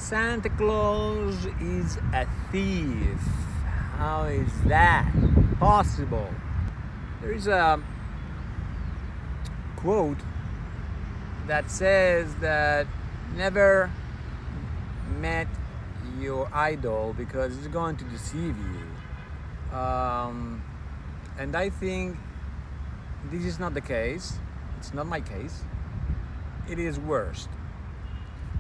Santa Claus is a thief. How is that possible? There is a quote that says that never met your idol because it's going to deceive you. And I think this is not the case. It's not my case. It is worse.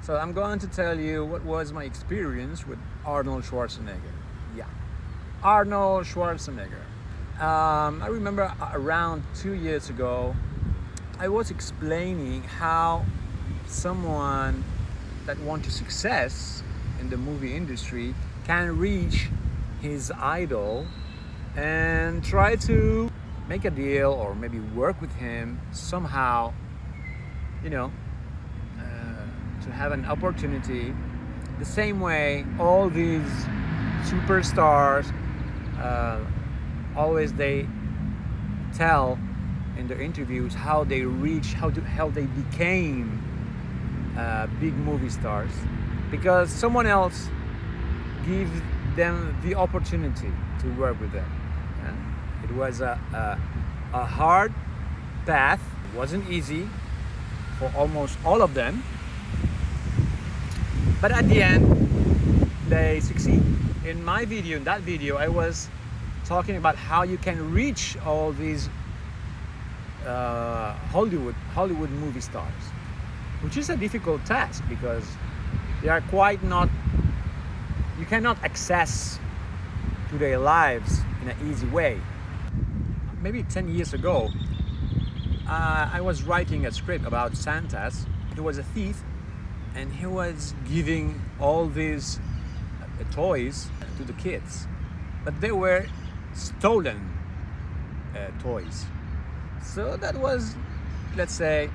So I'm going to tell you what was my experience with Arnold Schwarzenegger. Yeah, Arnold Schwarzenegger. I remember around 2 years ago, I was explaining how someone that wants success in the movie industry can reach his idol and try to make a deal or maybe work with him somehow, to have an opportunity. The same way all these superstars always they tell in their interviews how they reach, how they became big movie stars, because someone else gives them the opportunity to work with them. Yeah? It was a hard path. It wasn't easy for almost all of them, but at the end they succeed. In that video, I was talking about how you can reach all these Hollywood movie stars, which is a difficult task because they are quite not. You cannot access to their lives in an easy way. Maybe 10 years ago, I was writing a script about Santa's. He was a thief, and he was giving all these toys to the kids, but they were stolen toys. So that was, let's say,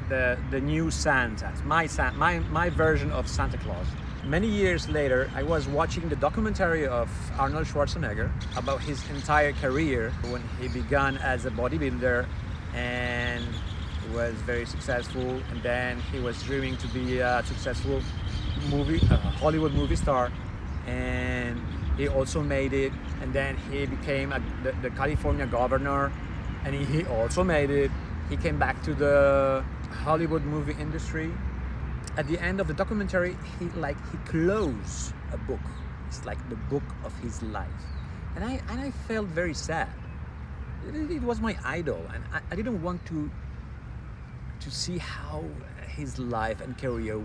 the new Santa, my version of Santa Claus. Many years later, I was watching the documentary of Arnold Schwarzenegger about his entire career when he began as a bodybuilder and was very successful, and then he was dreaming to be a successful Hollywood movie star, and he also made it, and then he became the California governor, and he also made it. He came back to the Hollywood movie industry. At the end of the documentary, he closed a book. It's like the book of his life, and I felt very sad. It was my idol, and I didn't want to see how his life and career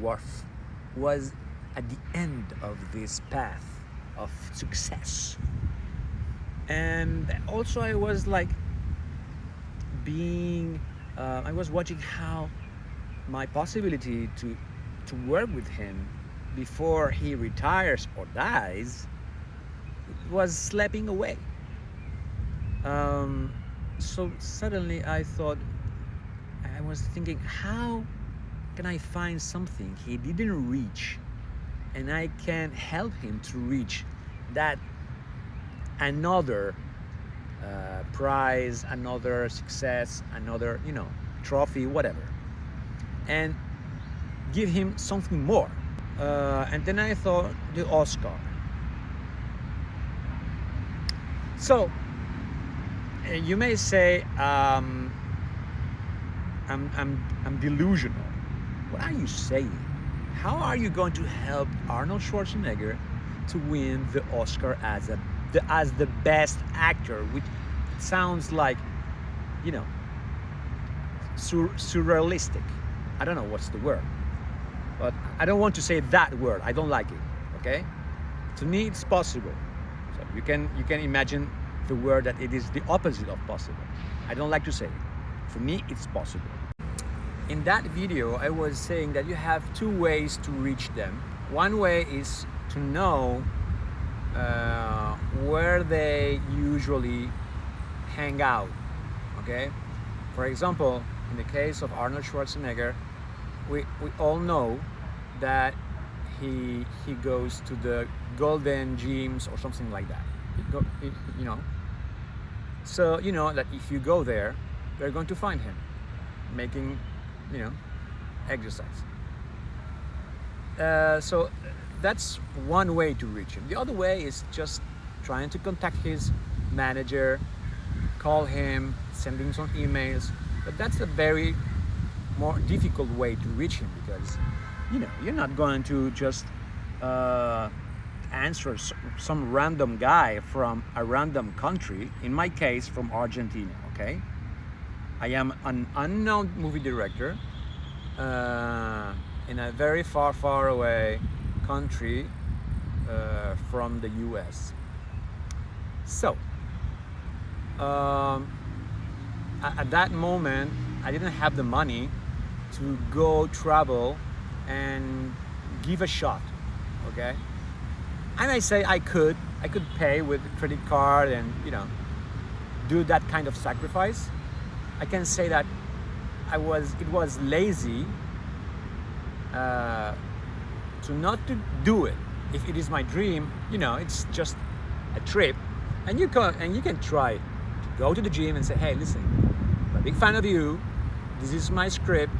was at the end of this path of success. And also I was I was watching how my possibility to work with him before he retires or dies was slipping away. So suddenly I was thinking, how can I find something he didn't reach, and I can help him to reach that another prize, another success, another trophy, whatever, and give him something more. And then I thought the Oscar. So you may say I'm delusional. What are you saying? How are you going to help Arnold Schwarzenegger to win the Oscar as the best actor? Which sounds like, surrealistic. I don't know what's the word, but I don't want to say that word. I don't like it. Okay, to me it's possible. So you can imagine the word that it is the opposite of possible. I don't like to say it. For me, it's possible. In that video, I was saying that you have two ways to reach them. One way is to know where they usually hang out. Okay, for example, in the case of Arnold Schwarzenegger, we all know that he goes to the Golden Gyms or something like that. So that if you go there, you're going to find him making exercise. So that's one way to reach him. The other way is just trying to contact his manager, call him, send him some emails. But that's a very more difficult way to reach him, because you're not going to just answer some random guy from a random country. In my case, from Argentina. Okay, I am an unknown movie director in a very far away country from the US. So at that moment, I didn't have the money to go travel and give a shot. Okay, I may say I could pay with credit card and do that kind of sacrifice. I can say that it was lazy to not to do it. If it is my dream, it's just a trip, and you can try to go to the gym and say, hey, listen, I'm a big fan of you. This is my script.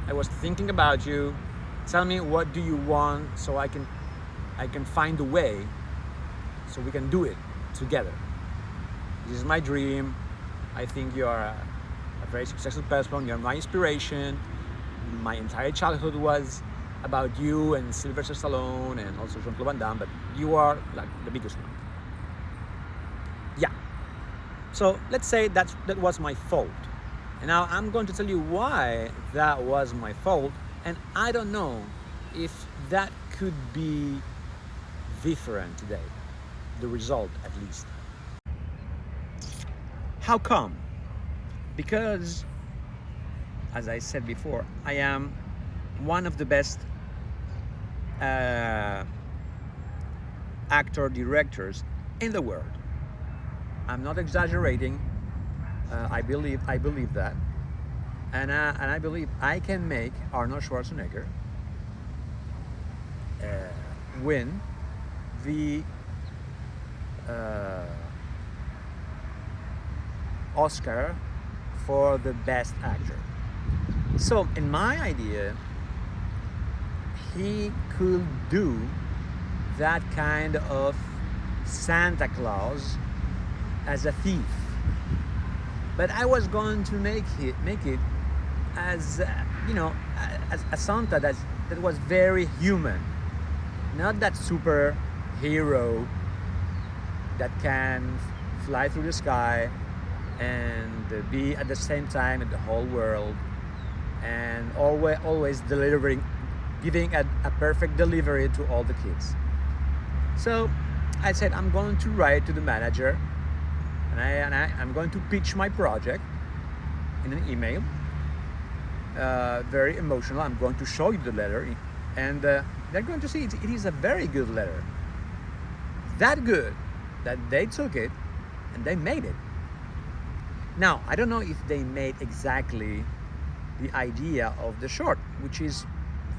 I was thinking about you. Tell me, what do you want, so I can find a way so we can do it together. This is my dream. I think you are a very successful person. You're my inspiration. My entire childhood was about you and Sylvester Stallone and also Jean-Claude Van Damme, but you are like the biggest one. Yeah. So let's say that was my fault. And now I'm going to tell you why that was my fault, and I don't know if that could be different today, the result at least. How come? Because, as I said before, I am one of the best actor directors in the world. I'm not exaggerating. I believe that, and I believe I can make Arnold Schwarzenegger win the Oscar for the best actor. So in my idea, he could do that kind of Santa Claus as a thief, but I was going to make it as as a Santa that was very human, not that super hero that can fly through the sky and be at the same time in the whole world, and always delivering, giving a perfect delivery to all the kids. So I said, I'm going to write to the manager, and I'm going to pitch my project in an email, very emotional. I'm going to show you the letter, and they're going to see it is a very good letter, that good that they took it and they made it. Now, I don't know if they made exactly the idea of the short, which is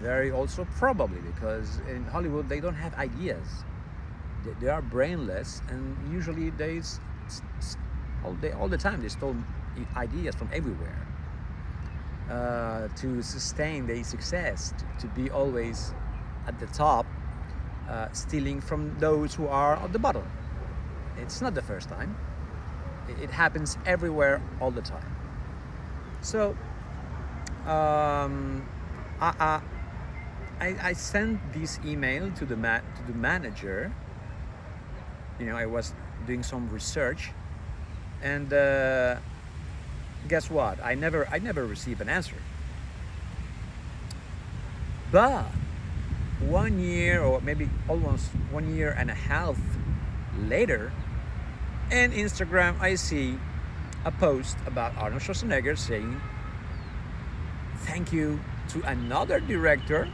very also probably, because in Hollywood they don't have ideas. They are brainless, and usually all the time they stole ideas from everywhere to sustain their success, to be always at the top, stealing from those who are at the bottom. It's not the first time. It happens everywhere all the time. So I sent this email to the manager. I was doing some research, and guess what? I never received an answer. But 1 year, or maybe almost 1 year and a half later, in Instagram, I see a post about Arnold Schwarzenegger saying thank you to another director,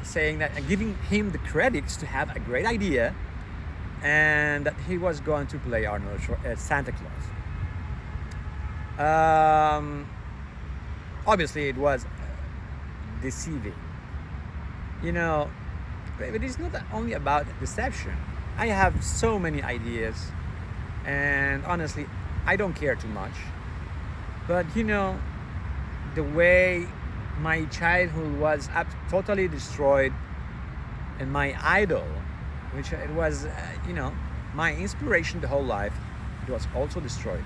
saying that, and giving him the credits to have a great idea, and that he was going to play Arnold Santa Claus. Obviously, it was deceiving. But it's not only about deception. I have so many ideas, and honestly, I don't care too much. But the way my childhood was totally destroyed, and my idol, which it was, my inspiration the whole life, it was also destroyed.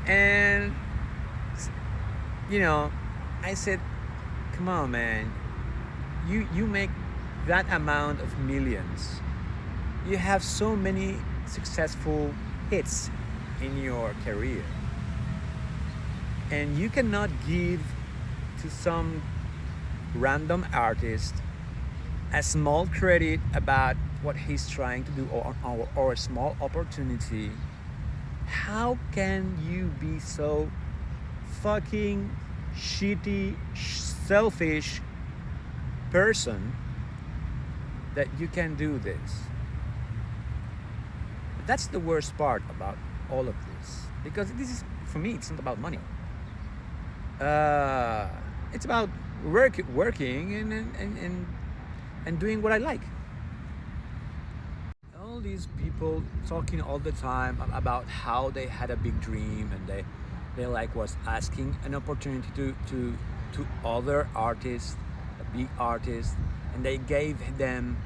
And I said, come on, man, you make that amount of millions, you have so many successful hits in your career, and you cannot give to some random artist a small credit about what he's trying to do, or a small opportunity. How can you be so fucking shitty, selfish person that you can do this? That's the worst part about all of this, because this is, for me, it's not about money. It's about working and doing what I like. All these people talking all the time about how they had a big dream, and they like was asking an opportunity to other artists, big artists, and they gave them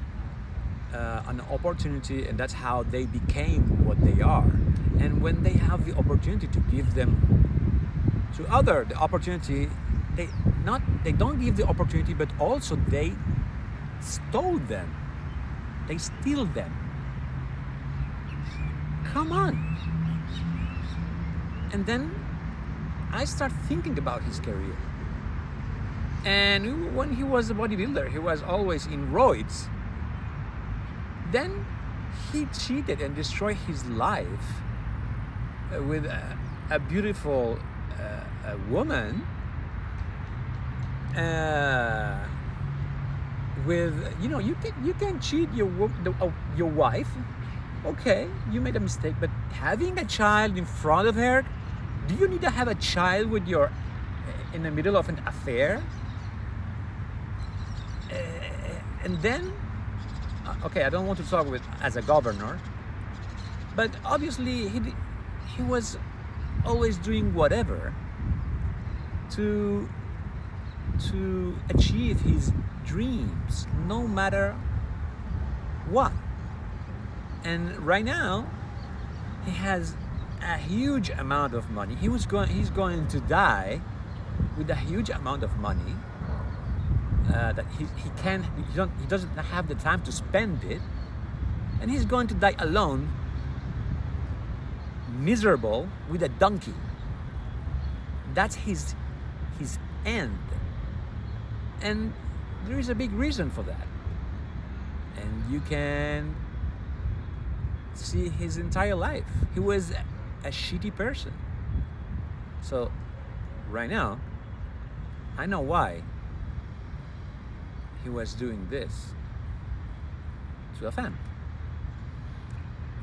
an opportunity, and that's how they became what they are. And when they have the opportunity to give them to other the opportunity, they don't give the opportunity, but also they stole them, they steal them. Come on. And then I start thinking about his career, and when he was a bodybuilder, he was always in roids. Then he cheated and destroyed his life with a beautiful woman, with you can cheat your wife. Okay, you made a mistake, but having a child in front of her, do you need to have a child with your in the middle of an affair? And then okay, I don't want to talk as a governor, but obviously he was always doing whatever to achieve his dreams, no matter what. And right now, he has a huge amount of money. He's going to die with a huge amount of money that he doesn't have the time to spend it, and he's going to die alone, miserable, with a donkey. That's his end, and there is a big reason for that. And you can see his entire life. He was a shitty person. So right now, I know why he was doing this to a fan.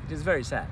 It is very sad.